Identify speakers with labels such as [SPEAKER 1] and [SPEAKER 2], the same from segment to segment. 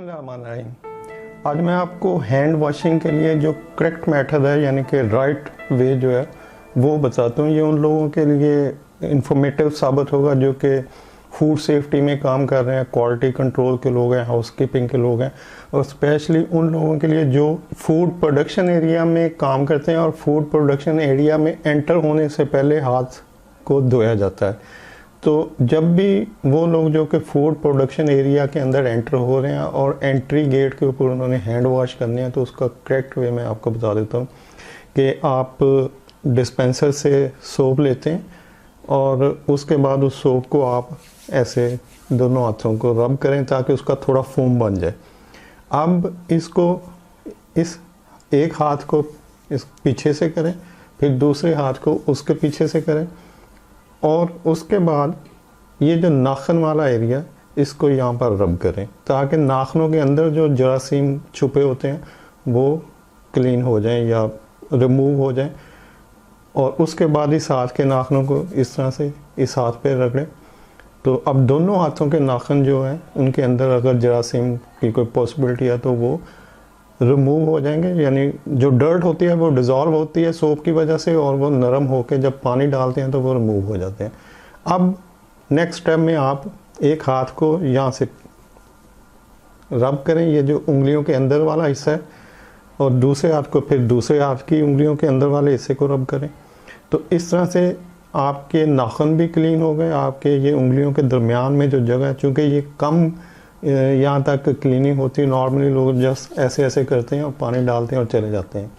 [SPEAKER 1] बिस्मिल्लाहिर्रहमानिर्रहीम। आज मैं आपको हैंड वॉशिंग के लिए जो करेक्ट मेथड है यानी कि राइट वे जो है वो बताता हूँ। ये उन लोगों के लिए इंफॉर्मेटिव साबित होगा जो कि फूड सेफ्टी में काम कर रहे हैं, क्वालिटी कंट्रोल के लोग हैं, हाउसकीपिंग के लोग हैं, और स्पेशली उन लोगों के लिए जो फूड प्रोडक्शन एरिया में काम करते हैं और फूड प्रोडक्शन एरिया में एंटर होने से पहले हाथ को धोया जाता है। तो जब भी वो लोग जो कि फूड प्रोडक्शन एरिया के अंदर एंटर हो रहे हैं और एंट्री गेट के ऊपर उन्होंने हैंड वॉश करने हैं, तो उसका करेक्ट वे मैं आपको बता देता हूँ कि आप डिस्पेंसर से सोप लेते हैं और उसके बाद उस सोप को आप ऐसे दोनों हाथों को रब करें ताकि उसका थोड़ा फोम बन जाए। अब इसको इस एक हाथ को इस पीछे से करें, फिर दूसरे हाथ को उसके पीछे से करें और उसके बाद ये जो नाखून वाला एरिया इसको यहाँ पर रब करें ताकि नाखूनों के अंदर जो जरासीम छुपे होते हैं वो क्लीन हो जाएं या रिमूव हो जाएं। और उसके बाद इस हाथ के नाखूनों को इस तरह से इस हाथ पे रगड़ें। तो अब दोनों हाथों के नाखून जो हैं उनके अंदर अगर जरासीम की कोई पॉसिबिलिटी है तो वो रिमूव हो जाएंगे, यानी जो डर्ट होती है वो डिज़ोल्व होती है सोप की वजह से और वो नरम होकर जब पानी डालते हैं तो वो रिमूव हो जाते हैं। अब नेक्स्ट स्टेप में आप एक हाथ को यहाँ से रब करें, ये जो उंगलियों के अंदर वाला हिस्सा है, और दूसरे हाथ को फिर दूसरे हाथ की उंगलियों के अंदर वाले हिस्से को रब करें। तो इस तरह से आपके नाखून भी क्लीन हो गए, आपके ये उंगलियों के दरमियान में जो जगह है, चूँकि ये कम यहाँ तक क्लीनिंग होती है, नॉर्मली लोग जस्ट ऐसे ऐसे करते हैं और पानी डालते हैं और चले जाते हैं।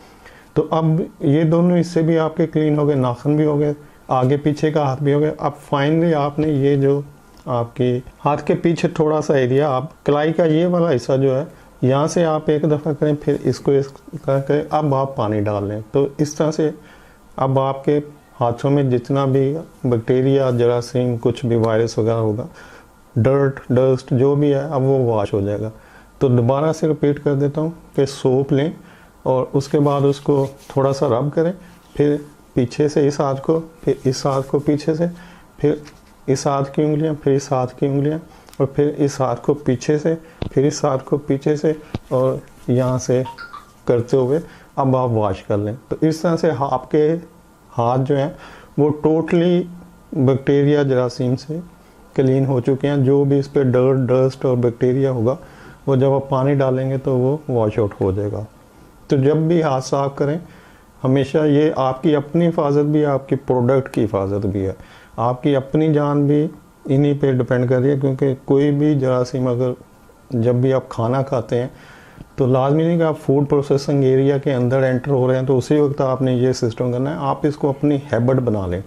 [SPEAKER 1] तो अब ये दोनों हिस्से भी आपके क्लीन हो गए, नाखून भी हो गए, आगे पीछे का हाथ भी हो गया। अब फाइनली आपने ये जो आपके हाथ के पीछे थोड़ा सा एरिया, आप कलाई का ये वाला हिस्सा जो है यहाँ से आप एक दफ़ा करें, फिर इसको इस करें, अब आप पानी डाल लें। तो इस तरह से अब आपके हाथों में जितना भी बैक्टीरिया, जरासीम, कुछ भी वायरस वगैरह होगा, डर्ट, डस्ट जो भी है, अब वो वॉश हो जाएगा। तो दोबारा से रिपीट कर देता हूँ कि सोप लें और उसके बाद उसको थोड़ा सा रब करें, फिर पीछे से इस हाथ को, फिर इस हाथ को पीछे से, फिर इस हाथ की उंगलियाँ, फिर इस हाथ की उंगलियाँ, और फिर इस हाथ को पीछे से, फिर इस हाथ को पीछे से, और यहाँ से करते हुए अब आप वॉश कर लें। तो इस तरह से आपके हाथ जो हैं वो टोटली बैक्टीरिया, जरासीम से क्लीन हो चुके हैं। जो भी इस पर डर्ट, डस्ट और बैक्टीरिया होगा वो जब आप पानी डालेंगे तो वो वॉश आउट हो जाएगा। तो जब भी हाथ साफ करें हमेशा ये आपकी अपनी हिफाजत भी है, आपकी प्रोडक्ट की हिफाजत भी है, आपकी अपनी जान भी इन्हीं पे डिपेंड कर रही है। क्योंकि कोई भी जरासीम अगर जब भी आप खाना खाते हैं तो लाजमी नहीं कि आप फूड प्रोसेसिंग एरिया के अंदर एंटर हो रहे हैं तो उसी वक्त आपने ये सिस्टम करना है। आप इसको अपनी हैबिट बना लें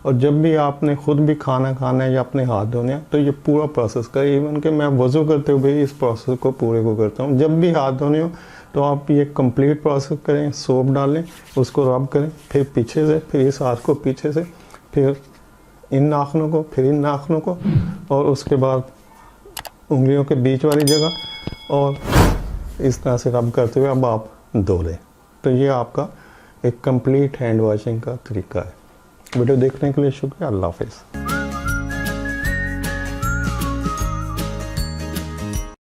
[SPEAKER 1] और जब भी आपने खुद भी खाना खाना है या अपने हाथ धोने हैं तो ये पूरा प्रोसेस करें। इवन कि मैं वज़ू करते हुए इस प्रोसेस को पूरे को करता हूँ। जब भी हाथ धोने हो तो आप ये कंप्लीट प्रोसेस करें, सोप डालें, उसको रब करें, फिर पीछे से, फिर इस हाथ को पीछे से, फिर इन नाखूनों को, फिर इन नाखूनों को, और उसके बाद उंगलियों के बीच वाली जगह, और इस तरह से रब करते हुए अब आप धो लें। तो ये आपका एक कंप्लीट हैंड वॉशिंग का तरीका है। वीडियो देखने के लिए शुक्रिया। अल्लाह हाफ़िज़।